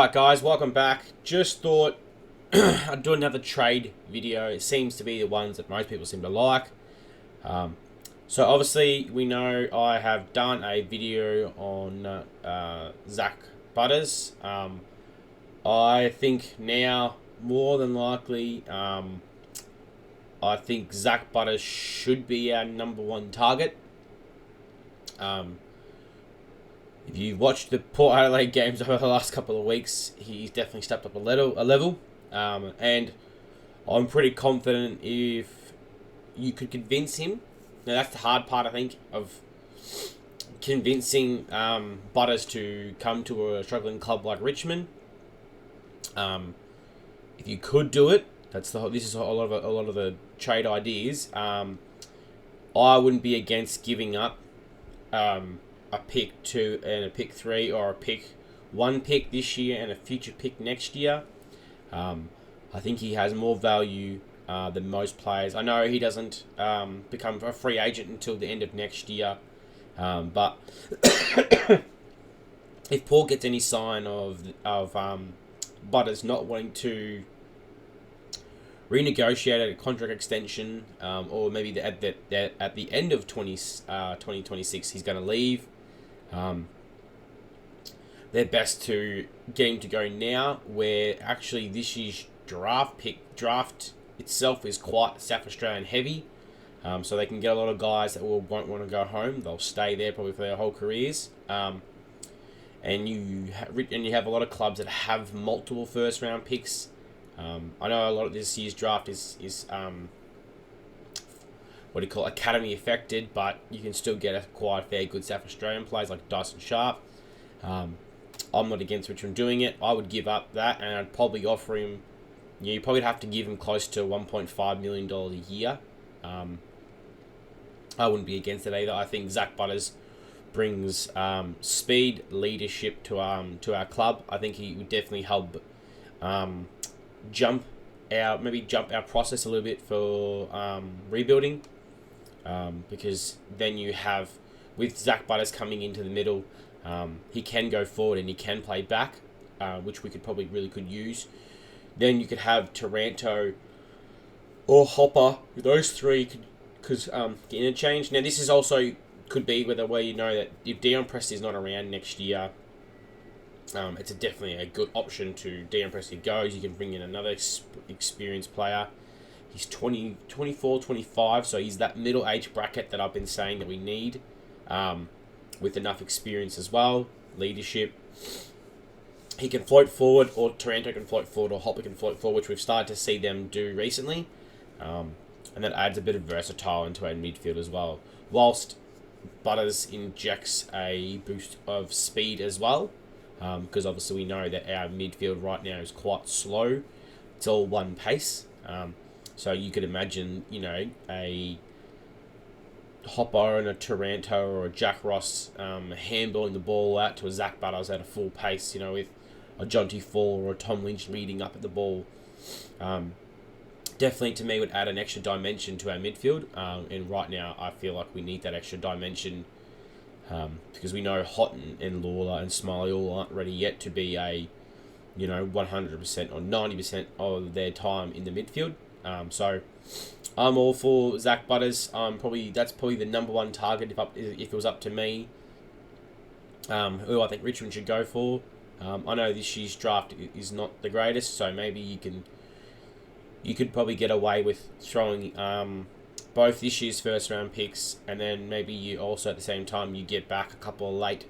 Alright guys, welcome back. Just thought I'd do another trade video. It seems to be the ones that most people seem to like. So obviously we know I have done a video on Zack Butters. I think now, more than likely, I think Zack Butters should be our #1 target. If you've watched the Port Adelaide games over the last couple of weeks, he's definitely stepped up a level. And I'm pretty confident if you could convince him. Now that's the hard part, I think, of convincing Butters to come to a struggling club like Richmond. If you could do it, this is a lot of the trade ideas. I wouldn't be against giving up a pick 2 and a pick 3, or one pick this year and a future pick next year. I think he has more value than most players. I know he doesn't become a free agent until the end of next year, but if Paul gets any sign of Butters not wanting to renegotiate a contract extension, or maybe at the end of 2026 he's going to leave, they're best to get him to go now, where actually this year's draft itself is quite South Australian heavy, so they can get a lot of guys that won't want to go home. They'll stay there probably for their whole careers, and you have a lot of clubs that have multiple first round picks. I know a lot of this year's draft is academy affected, but you can still get quite a fair good South Australian players like Dyson Sharp. I'm not against Richmond doing it. I would give up that, and I'd probably offer him. You probably have to give him close to $1.5 million a year. I wouldn't be against it either. I think Zack Butters brings speed, leadership to our club. I think he would definitely help jump our process a little bit for rebuilding, because then you have, with Zack Butters coming into the middle, he can go forward and he can play back, which we really could use. Then you could have Taranto or Hopper. Those three could get interchanged. Now this is also could be where you know that if Dion Presty is not around next year, it's definitely a good option to Dion Presty goes. You can bring in another experienced player. He's 24, 25, so he's that middle age bracket that I've been saying that we need, with enough experience as well, leadership. He can float forward, or Taranto can float forward, or Hopper can float forward, which we've started to see them do recently. And that adds a bit of versatile into our midfield as well, whilst Butters injects a boost of speed as well, because obviously we know that our midfield right now is quite slow. It's all one pace. So you could imagine, a Hopper and a Taranto or a Jack Ross handballing the ball out to a Zack Butters at a full pace, with a Jonty Fall or a Tom Lynch leading up at the ball. Definitely, to me, would add an extra dimension to our midfield. And right now, I feel like we need that extra dimension, because we know Houghton and Lawler and Smiley all aren't ready yet to be a, 100% or 90% of their time in the midfield. So I'm all for Zack Butters. That's probably the #1 target if it was up to me. Who I think Richmond should go for. I know this year's draft is not the greatest, so maybe you could probably get away with throwing both this year's first round picks, and then maybe you also at the same time you get back a couple of late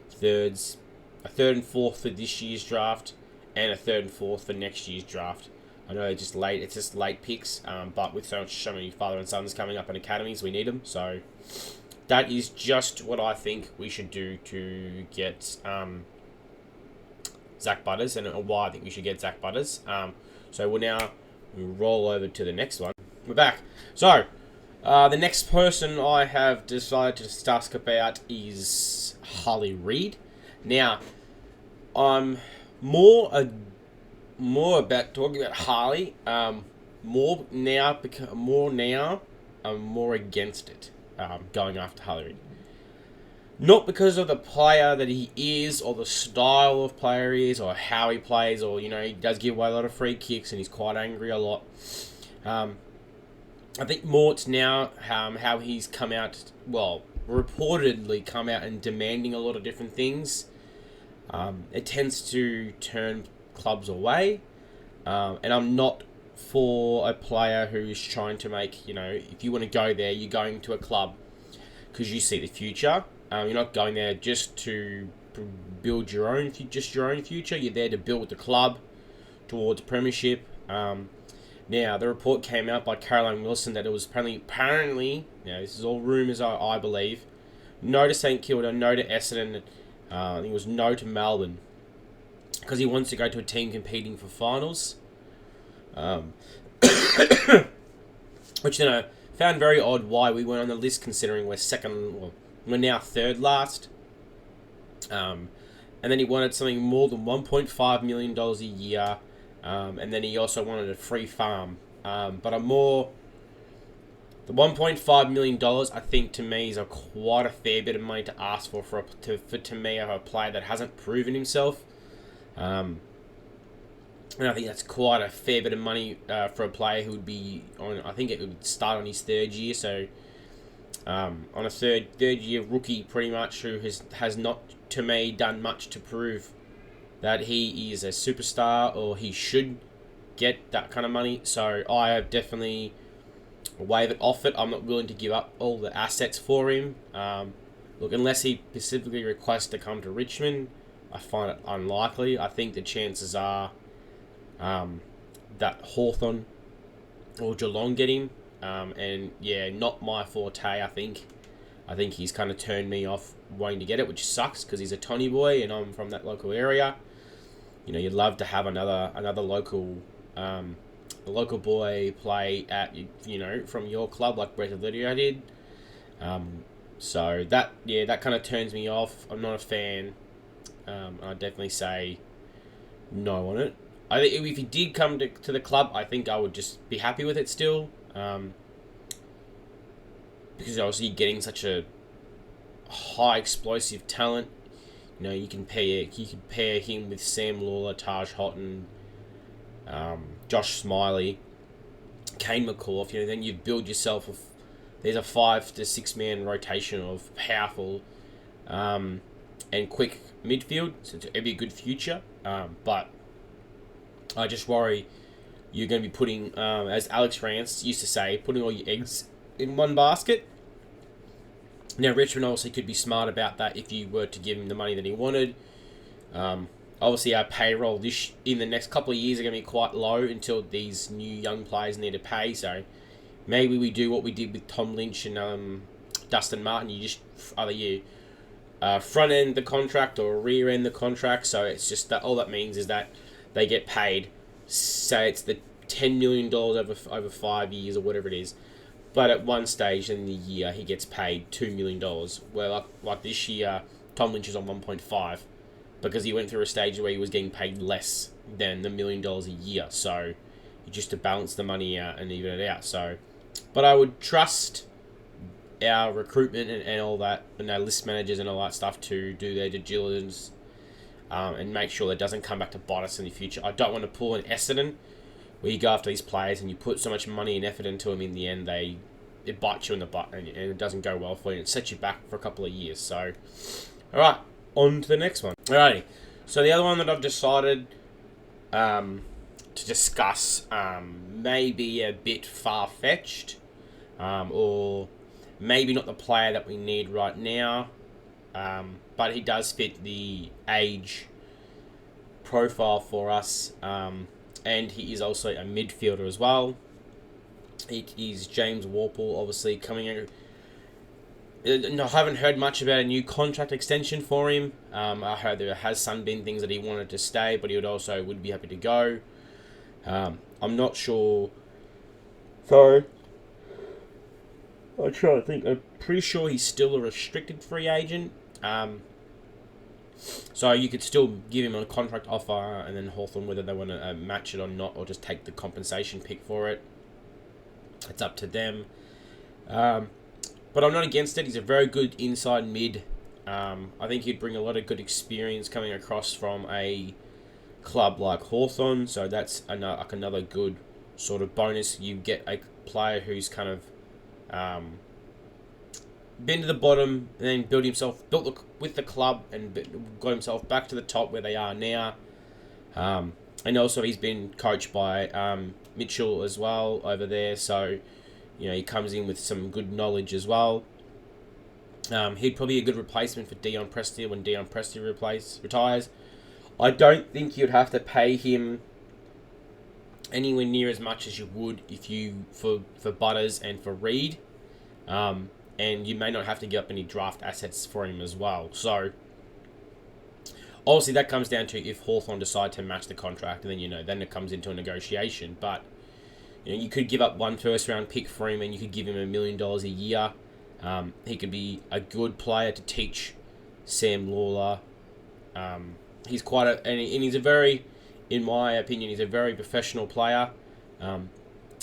thirds, a third and fourth for this year's draft, and a third and fourth for next year's draft. I know it's just late picks, but with so many father and sons coming up in academies, we need them. So that is just what I think we should do to get Zack Butters, and why I think we should get Zack Butters. So we'll now roll over to the next one. We're back. So the next person I have decided to discuss about is Harley Reed. Now, I'm more about talking about Harley. More now. I'm more against it. Going after Harley Reed. Not because of the player that he is, or the style of player he is, or how he plays, or, he does give away a lot of free kicks and he's quite angry a lot. I think more it's now how he's come out, reportedly come out and demanding a lot of different things. It tends to turn clubs away. And I'm not for a player who's trying to make, if you want to go there, you're going to a club because you see the future. You're not going there just to build your own future. You're there to build the club towards premiership. Now, the report came out by Caroline Wilson that it was apparently, this is all rumours, I believe, no to St Kilda, no to Essendon, I think it was no to Melbourne, because he wants to go to a team competing for finals. Which then I found very odd why we weren't on the list, considering we're now third last. And then he wanted something more than $1.5 million a year. And then he also wanted a free farm. But the $1.5 million, I think, to me, is quite a fair bit of money to ask for to me, a player that hasn't proven himself. And I think that's quite a fair bit of money for a player who would be on. I think it would start on his third year, so on a third year rookie, pretty much, who has not, to me, done much to prove that he is a superstar or he should get that kind of money. So I have definitely wavered off it. I'm not willing to give up all the assets for him. Look, unless he specifically requests to come to Richmond, I find it unlikely. I think the chances are that Hawthorn or Geelong get him. And yeah, not my forte, I think. I think he's kind of turned me off wanting to get it, which sucks because he's a Tony boy and I'm from that local area. You'd love to have another local boy play at, from your club like Brett Lydia did. So that kind of turns me off. I'm not a fan. I'd definitely say no on it. I think if he did come to the club, I think I would just be happy with it still. Because obviously you're getting such a high explosive talent. You can pair him with Sam Lawler, Taj Houghton, Josh Smiley, Kane McCauliffe. Then you build yourself there's a 5 to 6 man rotation of powerful and quick midfield. So it'd be a good future. But I just worry you're going to be putting, as Alex Rance used to say, putting all your eggs in one basket. Now, Richmond obviously could be smart about that if you were to give him the money that he wanted. Obviously, our payroll in the next couple of years are going to be quite low until these new young players need to pay. So maybe we do what we did with Tom Lynch and Dustin Martin. You just either front end the contract or rear end the contract. So it's just that all that means is that they get paid. Say it's the $10 million over 5 years or whatever it is. But at one stage in the year, he gets paid $2 million. Well, like this year, Tom Lynch is on 1.5 because he went through a stage where he was getting paid less than the $1 million a year. So, just to balance the money out and even it out. So, but I would trust our recruitment and all that, and our list managers and all that stuff to do their due diligence and make sure that doesn't come back to bite us in the future. I don't want to pull an Essendon where you go after these players and you put so much money and effort into them, in the end it bites you in the butt and it doesn't go well for you and it sets you back for a couple of years. So, alright, on to the next one. Alrighty, so the other one that I've decided to discuss may be a bit far-fetched or maybe not the player that we need right now, but he does fit the age profile for us. And he is also a midfielder as well. It is James Warple, obviously, coming out. I haven't heard much about a new contract extension for him. I heard there has some been things that he wanted to stay, but he would be happy to go. I'm not sure. Sorry. I'm trying to think. I'm pretty sure he's still a restricted free agent. So you could still give him a contract offer and then Hawthorn whether they want to match it or not, or just take the compensation pick for it. It's up to them. But I'm not against it. He's a very good inside mid. I think he'd bring a lot of good experience coming across from a club like Hawthorn, so that's another good sort of bonus. You get a player who's kind of been to the bottom and then built with the club and got himself back to the top where they are now. And also he's been coached by Mitchell as well over there, so he comes in with some good knowledge as well. He'd probably be a good replacement for Dion Prestia when Dion Prestia retires. I don't think you'd have to pay him anywhere near as much as you would for Butters and for Reed. And you may not have to give up any draft assets for him as well. So, obviously that comes down to if Hawthorn decide to match the contract, and then it comes into a negotiation. But, you could give up one first-round pick for him, and you could give him $1 million a year. He could be a good player to teach Sam Lawler. He's he's a very, in my opinion, he's a very professional player.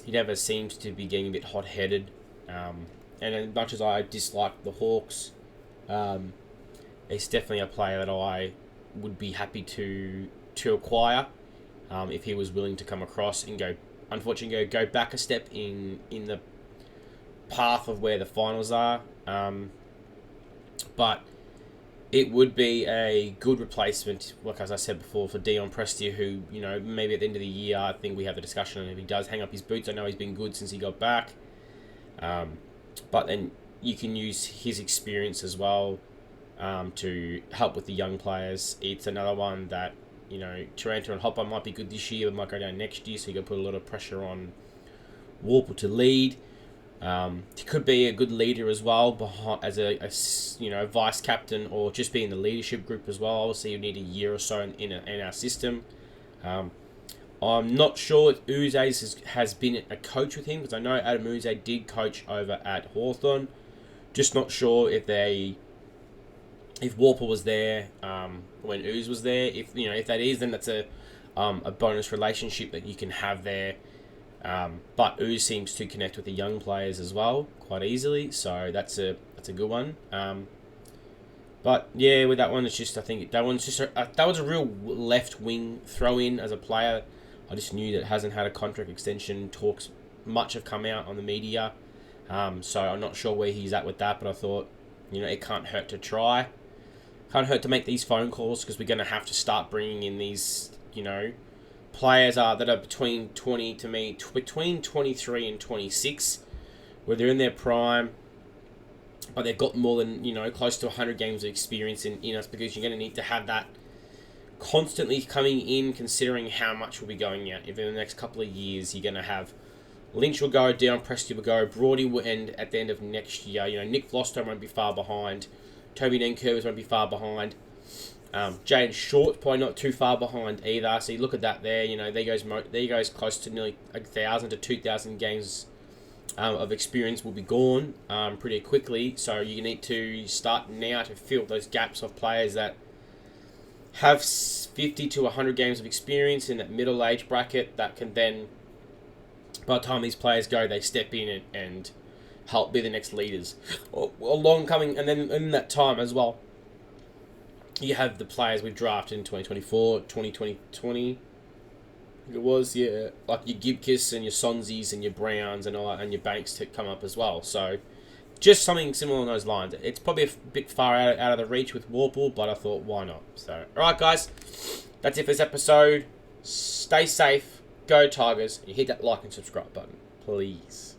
He never seems to be getting a bit hot-headed. And as much as I dislike the Hawks, it's definitely a player that I would be happy to acquire if he was willing to come across and go back a step in the path of where the finals are. But it would be a good replacement, like as I said before, for Dion Prestia, who, maybe at the end of the year, I think we have the discussion on if he does hang up his boots. I know he's been good since he got back. But then you can use his experience as well to help with the young players. It's another one that, Taranto and Hopper might be good this year, but might go down next year, so you got to put a lot of pressure on Warple to lead. He could be a good leader as well, as a vice captain, or just be in the leadership group as well. Obviously, you need a year or so in our system. I'm not sure if Uze has been a coach with him, because I know Adam Uze did coach over at Hawthorn. Just not sure if Warple was there when Uze was there. If that is, then that's a bonus relationship that you can have there. But Uze seems to connect with the young players as well quite easily, so that's a good one. But yeah, with that one, it's just, I think that one's just that was a real left wing throw in as a player. I just knew that it hasn't had a contract extension. Talks much have come out on the media, so I'm not sure where he's at with that. But I thought, it can't hurt to try. Can't hurt to make these phone calls, because we're going to have to start bringing in these, players that are between 23 and 26, where they're in their prime, but they've got more than, close to 100 games of experience in us, because you're going to need to have that constantly coming in, considering how much will be going out. If in the next couple of years you're going to have Lynch will go, Dion Prestia will go, Broady will end at the end of next year. Nick Vlosto won't be far behind. Toby Nankervis won't be far behind. Jaden Short probably not too far behind either. So you look at that there. There goes close to nearly 1,000 to 2,000 games of experience will be gone pretty quickly. So you need to start now to fill those gaps of players that have 50 to 100 games of experience in that middle age bracket that can then, by the time these players go, they step in and help be the next leaders. Along coming, and then in that time as well, you have the players we've drafted in 2024, 2020, it was, yeah, like your Gibkiss and your Sonsies and your Browns and all that, and your Banks to come up as well. So just something similar on those lines. It's probably a bit far out of the reach with Warple, but I thought, why not? So, alright guys, that's it for this episode. Stay safe, go Tigers, and hit that like and subscribe button, please.